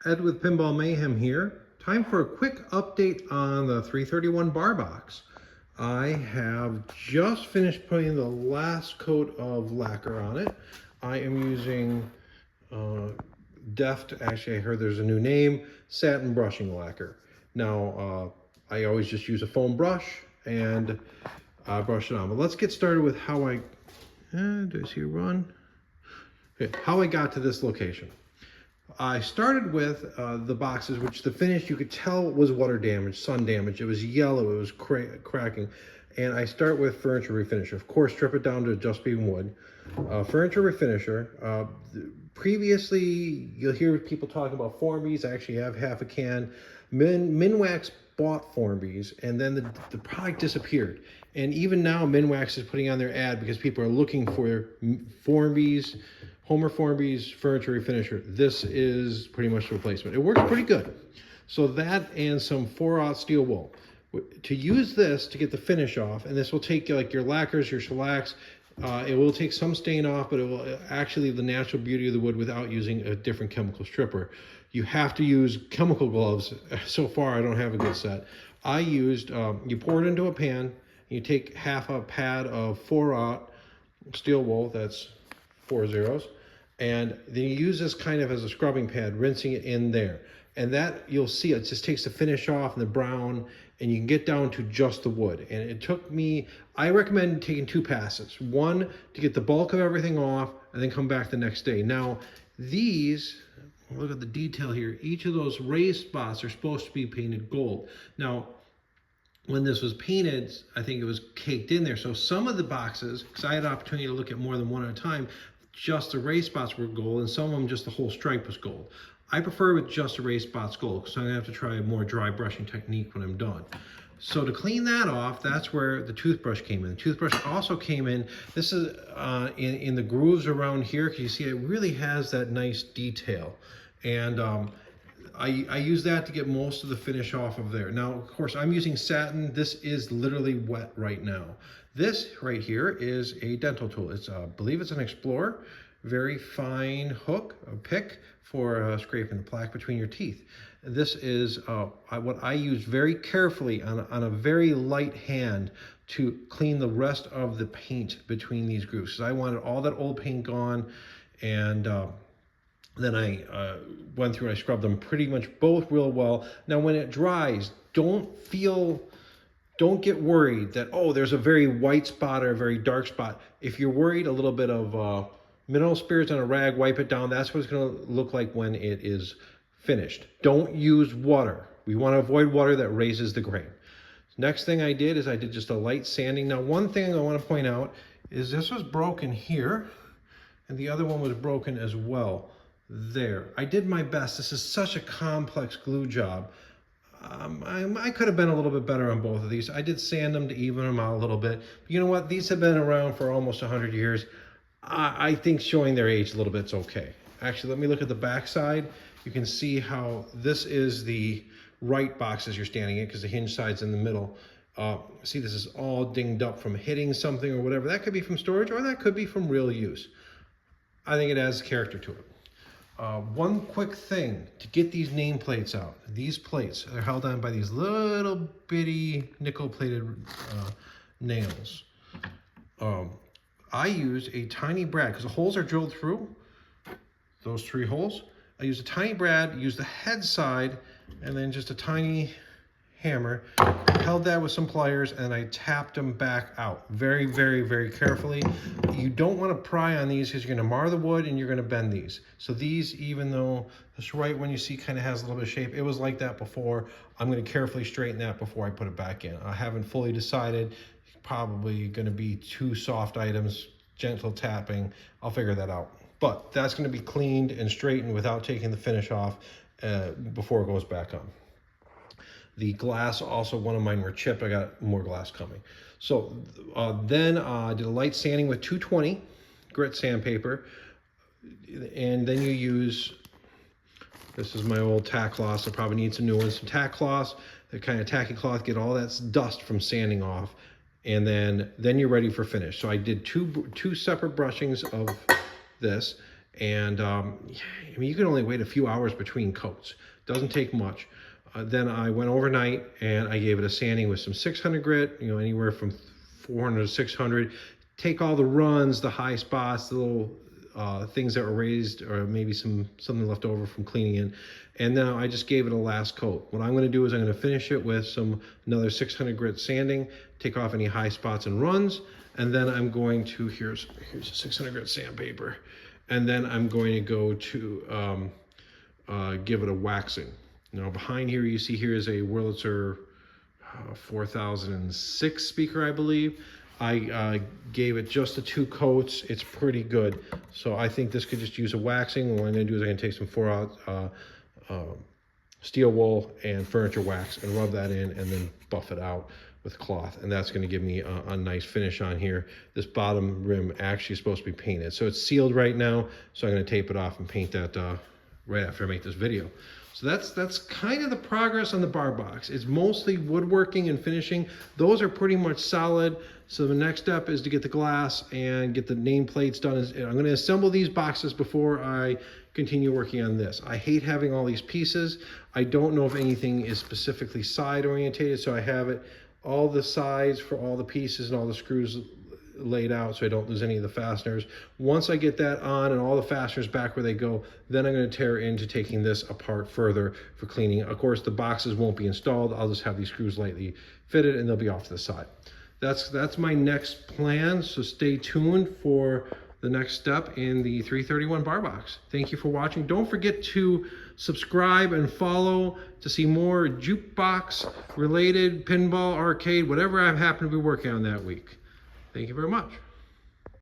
Ed with Pinball Mayhem here. Time for a quick update on the 331 bar box. I have just finished putting the last coat of lacquer on it. I am using Deft, actually I heard there's a new name, satin brushing lacquer. Now, I always just use a foam brush and brush it on. But let's get started with how do I see a run? Okay, how I got to this location. I started with the boxes, which the finish you could tell was water damage, sun damage. It was yellow, it was cracking. And I start with furniture refinisher. Of course, strip it down to just being wood. Furniture refinisher. Previously, you'll hear people talking about Formbees. I actually have half a can. Minwax bought Formbees, and then the product disappeared. And even now, Minwax is putting on their ad because people are looking for Formbees, Homer Formbees furniture refinisher. This is pretty much the replacement. It works pretty good. So that and some 4/0 steel wool. To use this to get the finish off, and this will take like your lacquers, your shellacs, it will take some stain off, but it will actually leave the natural beauty of the wood without using a different chemical stripper. You have to use chemical gloves. So far, I don't have a good set. I used, you pour it into a pan, you take half a pad of 4/0 steel wool, that's 4 zeros, and then you use this kind of as a scrubbing pad, rinsing it in there. And that, you'll see, it just takes the finish off and the brown, and you can get down to just the wood. And it took me, I recommend taking 2 passes. One, to get the bulk of everything off, and then come back the next day. Now, these, look at the detail here, each of those raised spots are supposed to be painted gold. Now, when this was painted, I think it was caked in there. So some of the boxes, because I had an opportunity to look at more than one at a time, just the raised spots were gold, and some of them just the whole stripe was gold. I prefer with just the raised spots gold, because I'm gonna have to try a more dry brushing technique when I'm done. So to clean that off, that's where the toothbrush came in. The toothbrush also came in, this is in the grooves around here, because you see it really has that nice detail. And I use that to get most of the finish off of there. Now, of course, I'm using satin. This is literally wet right now. This right here is a dental tool. It's, I believe it's an Explorer. Very fine hook, a pick for scraping the plaque between your teeth. This is what I use very carefully on a very light hand to clean the rest of the paint between these grooves. So I wanted all that old paint gone, and then I went through and I scrubbed them pretty much both real well. Now when it dries, don't get worried that, oh, there's a very white spot or a very dark spot. If you're worried, a little bit of mineral spirits on a rag, wipe it down. That's what it's gonna look like when it is finished. Don't use water. We wanna avoid water that raises the grain. Next thing I did is I did just a light sanding. Now, one thing I wanna point out is this was broken here, and the other one was broken as well. There, I did my best. This is such a complex glue job. I could have been a little bit better on both of these. I did sand them to even them out a little bit. But you know what? These have been around for almost 100 years. I think showing their age a little bit's okay. Actually, let me look at the back side. You can see how this is the right box as you're standing in, because the hinge side's in the middle. See, this is all dinged up from hitting something or whatever. That could be from storage, or that could be from real use. I think it adds character to it. One quick thing to get these nameplates out. These plates are held on by these little bitty nickel-plated nails. I use a tiny brad, because the holes are drilled through, those 3 holes. I use a tiny brad, use the head side, and then just a tiny hammer. Held that with some pliers, and I tapped them back out very, very, very carefully. You don't want to pry on these because you're going to mar the wood and you're going to bend these. So these, even though this right one you see kind of has a little bit of shape, it was like that before. I'm going to carefully straighten that before I put it back in. I haven't fully decided. Probably going to be 2 soft items, gentle tapping. I'll figure that out. But that's going to be cleaned and straightened without taking the finish off before it goes back on. The glass, also one of mine were chipped. I got more glass coming. So then I did a light sanding with 220 grit sandpaper. And then you use, this is my old tack cloth, so probably need some new ones. Some tack cloths, the kind of tacky cloth, get all that dust from sanding off. And then you're ready for finish. So I did two separate brushings of this. And I mean, you can only wait a few hours between coats. Doesn't take much. Then I went overnight and I gave it a sanding with some 600 grit, you know, anywhere from 400 to 600. Take all the runs, the high spots, the little things that were raised, or maybe something left over from cleaning in. And then I just gave it a last coat. What I'm going to do is I'm going to finish it with another 600 grit sanding, take off any high spots and runs, and then I'm going to, here's a 600 grit sandpaper, and then I'm going to go to give it a waxing. Now behind here, you see here is a Wurlitzer 4006 speaker, I believe. I gave it just the 2 coats. It's pretty good. So I think this could just use a waxing. What I'm gonna do is I'm gonna take some 4-aught steel wool and furniture wax and rub that in and then buff it out with cloth. And that's gonna give me a nice finish on here. This bottom rim actually is supposed to be painted. So it's sealed right now. So I'm gonna tape it off and paint that right after I make this video. So that's kind of the progress on the bar box. It's mostly woodworking and finishing. Those are pretty much solid. So the next step is to get the glass and get the nameplates done. I'm going to assemble these boxes before I continue working on this. I hate having all these pieces. I don't know if anything is specifically side orientated, so I have it all the sides for all the pieces and all the screws laid out so I don't lose any of the fasteners. Once I get that on and all the fasteners back where they go, then I'm going to tear into taking this apart further for cleaning. Of course, the boxes won't be installed. I'll just have these screws lightly fitted and they'll be off to the side. That's my next plan, so stay tuned for the next step in the 331 bar box. Thank you for watching. Don't forget to subscribe and follow to see more jukebox related, pinball, arcade, whatever I happen to be working on that week. Thank you very much.